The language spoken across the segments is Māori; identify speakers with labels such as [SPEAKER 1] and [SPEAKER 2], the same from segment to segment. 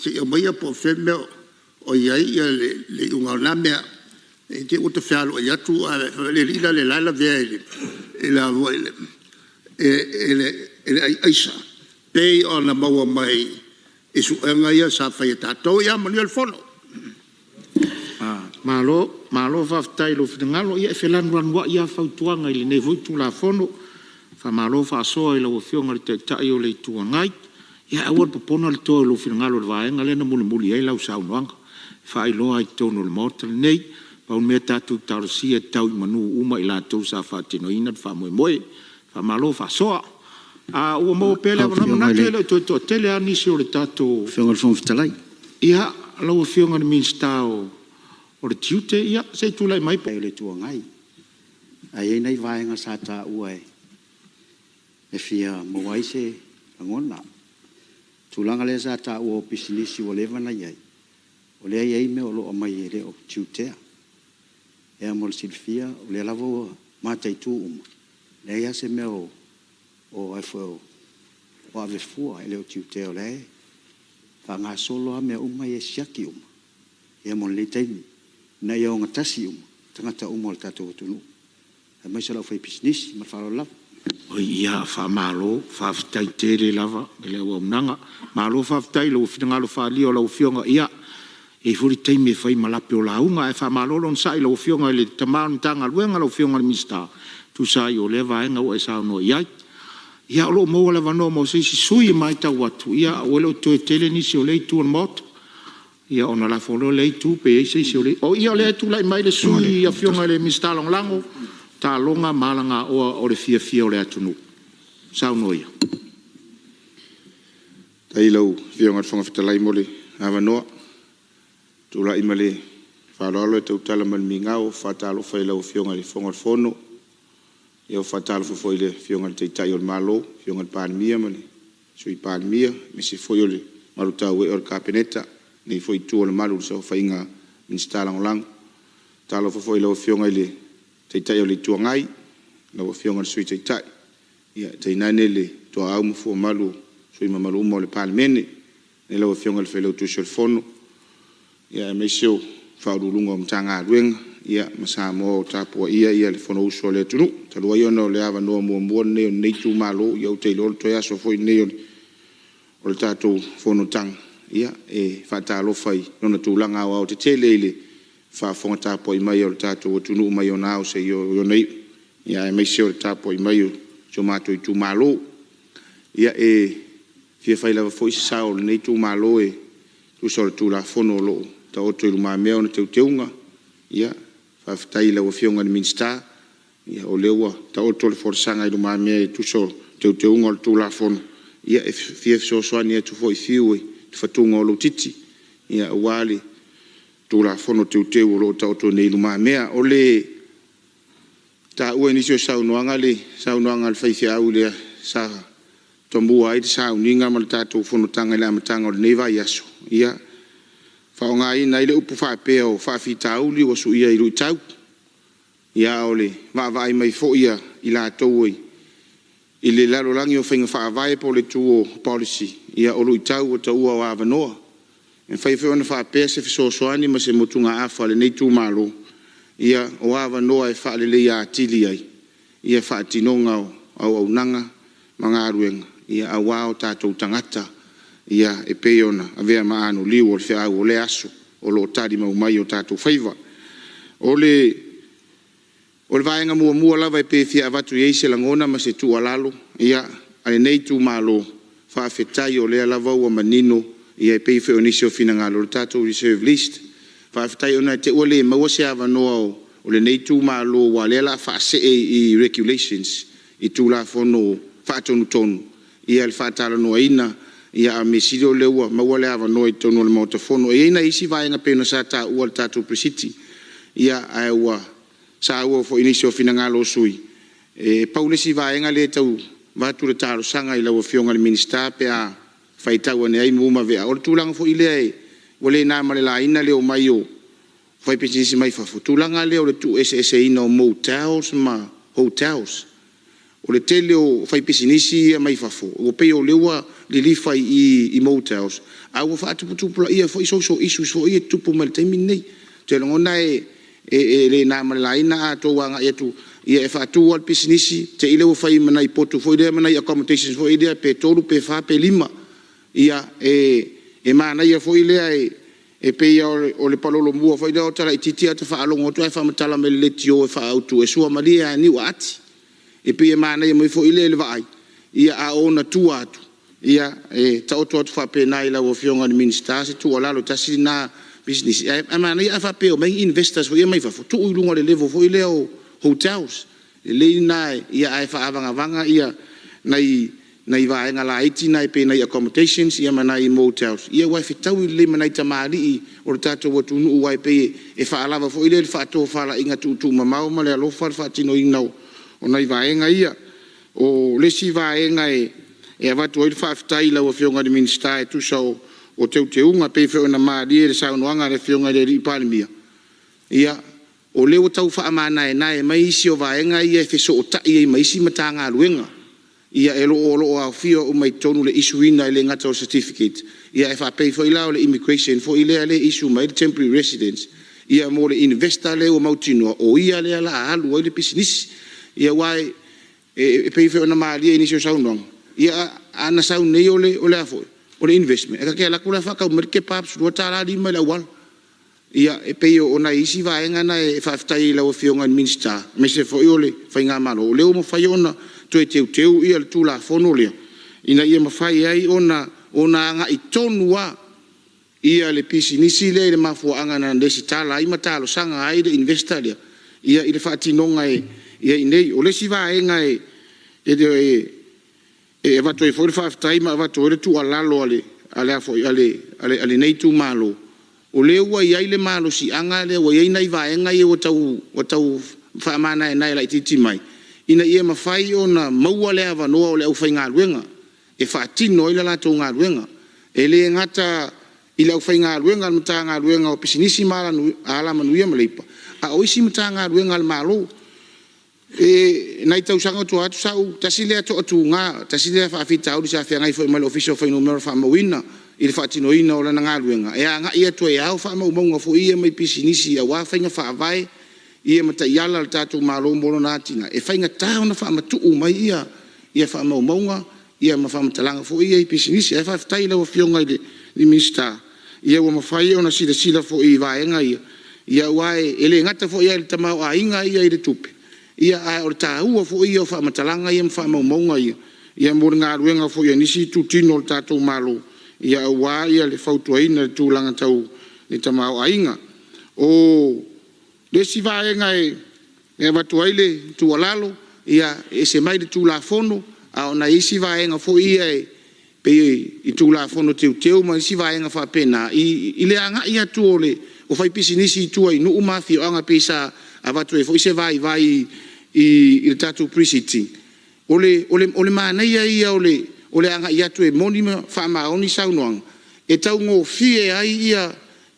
[SPEAKER 1] si o mai po fe me o ia le unga na me e te o te falo ia tu le lila le la ve la ele aisa pe ona maua mai isu nga ia sa fa ta to ia mani al fono
[SPEAKER 2] malo fa tai lo fingalo ia felan ran wa ia fa tuanga ile ne vo tu la fono fa malo fa so ile o fionga te tai o le tuangai ia awor popona le to lo fingalo va nga le na muli ai la sa uanga fa i lo ai tono le motel nei pa un meta tu tarsia tau manu uma ila to sa fa tino ina fa moi fa malo fa so a o mo pele no na tele to tele ani si o le tato
[SPEAKER 3] fionga fon fitalai
[SPEAKER 2] ia lo fionga ni minstao o le tiute ia se tu lai mai
[SPEAKER 3] pe le tuangai ai nei vai nga sa ta uai e fia mo wai se ngona tulanga le sa ta o pisinisi o le vana ia o le ai me o lo mai le o tiute e amol silfia o le lavo matai tu le ia se me o ai fo o ave fu ele o tiute o le fa nga solo me mai e siaki e amol le tai na ia nga tasi tangata umol tato tunu mai sala foi business ma fa la
[SPEAKER 2] o ia fa malo fa tai tere lava le o nanga malo fa tai lo finga lo fa li o lo fionga ia e furi tai me fai malape o la unga e fa malo lon sai lo fionga le tamang tanga luenga lo fionga le mista tu sai o le va nga o sa no ia ia lo mo le va no mo si sui mai ta watu ia o lo to tele ni si o le tu mot ia ona la folo le tu pe se se o ia le tu lai mai le sui ia fionga le mista long lango ta longa malanga o le fia o le atunu sa no ia
[SPEAKER 4] tai lo fionga fonga fitalai mole ava no tu la imale fa lo le tu tala man mingao fa ta lo fa lo fionga le fonga fono ia fa ta lo fo ile fionga te tai o malo fionga pan mia male sui pan mia mi se foi ole maluta we or kapeneta ni foi tu le malu so fa inga instala lang ta lo fo ile fionga ile te tai o le tuangai lo fionga sui te tai ia te nanele to au mo fo malu sui malu mo le palmene ne lo fionga le felo tu sul fono ia me sio fa lungo mtanga ruenga ia masa mo tapo ia le fono uso le tunu talo ia no le ava no mo ne nei tu malo ia te lo to ia so foi ne o le tato fono tang ia e fa ta lo fai no tu langa o te telele fa fonga tapo i mai o tato tunu mai o nao se yo nei ia me sio tapo i mai o tomato i tu malo ia e fia fai la foi sa o nei tu malo e tu sol tu la fono lo ta o tu ma me o te teunga ia fa ftai la o fionga ni minsta ia o lewa ta o tu le forsanga i ma me tu sol te teunga tu la fono ia e fia so so ni tu foi fiu tu fatunga o lo titi ia wali tu la fono te lo ta o tu nei ma me o le ta o ni so sa no anga le sa no anga fa fia u le sa tombu ai sa uninga mal ta tu fono tanga le matanga o nei va yaso ia fa nga i nei le upu fa pe o fa fita uli o su ia i lu tau ia ole va vai mai fo ia i la toi i le lalo langi o finga fa vai po le tuo policy ia o lu tau o tau wa va no en fa ona fa pe se so so ani ma se motunga afa le nei tu malo ia o va no e fa le ia tili ai ia fa tinonga au nanga manga ruenga ia awa o tatou tangata ia e peona avea maanu liu o le fea o le aso o lo tari mau mai o tatou faiva o le vaenga mua lava e pe fia avatu i eise langona ma se tu alalo ia ale nei tu malo fa fetai o le lava ua manino ia e pe fe onisi o fina ngalo le tatou reserve list fa fetai ona te ole maua se avanoa o le nei tu malo wa le la fa se i regulations i tu la fono fa tonu tonu ia le fa tala no ina ia me silo leua maua le avanoa i tonu le motofono e ina isi vaenga pena sa ta ua le tatou presiti ia ai ua sa ua fo inisi o fina ngalo sui e paulesi vaenga le tau vatu le talo sanga i lau fionga le minista pe a faitau ane ai muuma vea o le tulanga fo ile ai wale na male la ina leo mai o fai pesisi mai fa tulanga leo le tu ese ina o motels ma hotels o le tele o fai pisinisi ia mai fafo o pe o lewa le lifa i motels a o fa tupu ia foi so issues fo ia tupu mal taimi nei te longona le na malaina to wanga ia tu ia fa tu al pisinisi te ile o fai mana i poto foi le mana i accommodations foi ile pe tolu pe fa pe lima ia mana ia foi le pe ia o le palolo mua foi le tala ititia te fa alongo to fa matala me le tio fa auto e sua malia ni wati e pe mana ia mai foi le vai ia a ona tu atu ia ta oto fa pe na ila o fionga ni minister se tu ala lo tasi na business mana ia fa pe o mai investors foi mai fa tu ulunga le level foi le o hotels le na ia ai fa avanga ia nai vai nga la iti nai pe nai accommodations ia manai motels ia wai fitau le manai tamali o tato watu nu wai pe e fa alava fo ile fa to fa la inga tu mamau ma le alo fa tino inau o nai vai nga ia o le si vai nga e va to il fa ftai la o fionga de minister tu so o te unga pe fe na ma di le sa no nga le fionga de palmia ia o le o tau fa amana e mai si o vai nga ia fe so ta ia mai si matanga luenga ia elo o fio o mai tonu le isuina le ngata o certificate ia fa pay for ila le immigration for ile le issue mai temporary residence ia mo le investor le o mautino o ia le ala alu o le business ia wai pay for na mali ini so saunong ia ana saun nei o le afo o le investment ka ke la kula fa ka merke paps do tala di mai la wal ia pay o na isi va nga na fa ftai la o fio ngan minister me se fo ole fa nga malo le o mo fa yona toe teu ia le tula fono lea ina ia mafai ai ona nga i tonua ia le pisinisi le mafuaanga na ndesi tala ai matalo sanga ai le investor lea ia i le whaatinonga ia inei o le si vaenga vato e fori whaaftaima vato e tu alalo ale nei tu malo o le ua iai le malo si anga le ua iai nai vaenga ia o tau whaamana e nai lai titi mai ina ia mafai ona maua le avanoa o le au fai ngā ruenga e whaatino i la lato ngā ruenga e le ngata i le au fai ngā ruenga al mata ngā ruenga o pisinisi ala manuia maleipa a oisi mata ngā ruenga al malo e nai tau sanga tu atu sau tasi le ato atu ngā tasi le whaafita au di sa whiangai fo i male official fai numero whaamawina i le whaatino ina o lana ngā ruenga e a ngā ia tu e au whaamaumanga fo ia mai pisinisi a wawhainga whaavai ia mata iala le tatou malo mono natina e fainga tau na whaamatu mai ia whaamaumaunga ia mawhamatalanga fo ia i pisinisi e whaaftai lau fionga i le minister ia ua mawhai o na sila fo i vaenga ia wae ele ngata fo ia le tamau a inga ia i le tupe ia a o le tāua fo ia o whaamatalanga ia mawhamaumaunga ia mora ngā ruenga fo ia nisi tutino le tatou malo ia ua ia le whautuaina le tūlanga tau le tamau a inga o le si vaenga e watu aile tu alalo ia e se mai de tu la fono a ona isi vaenga fo ia pe i tu la fono teu ma isi vaenga fa pena i le anga ia tu ole o fai pisinisi tu ai no umafi anga pesa a watu e fo se vai i le tatu prisiti ole mana ia ole anga ia tu e monima fa ma oni saunoang e tau ngo fie ai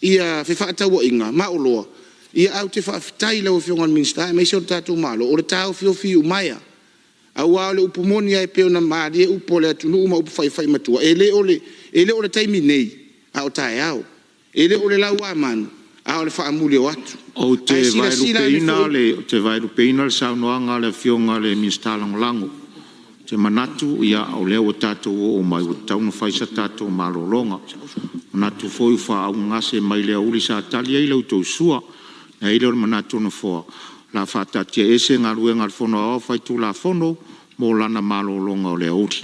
[SPEAKER 4] ia fe fa tau inga ma oloa ia au te whaafitai lau fionga minister mai se o tātou malo o le tāu fio maia au au le upomoni ai peo na maari e upo le atunu uma upo whai matua e le o le taimi nei a o tae au e le o le lau amanu a o le whaamule o atu
[SPEAKER 2] o te vairupeina le saunoanga le fionga le minister langolango te manatu ia o leo o tātou o mai o tauna whaisa tātou malolonga manatu foi wha au ngase mai lea uri sa tali ai lau tau sua na ile o manatu na fo la fata tia ese nga ruenga fono o fai tu la fono mo lana malolonga o le ori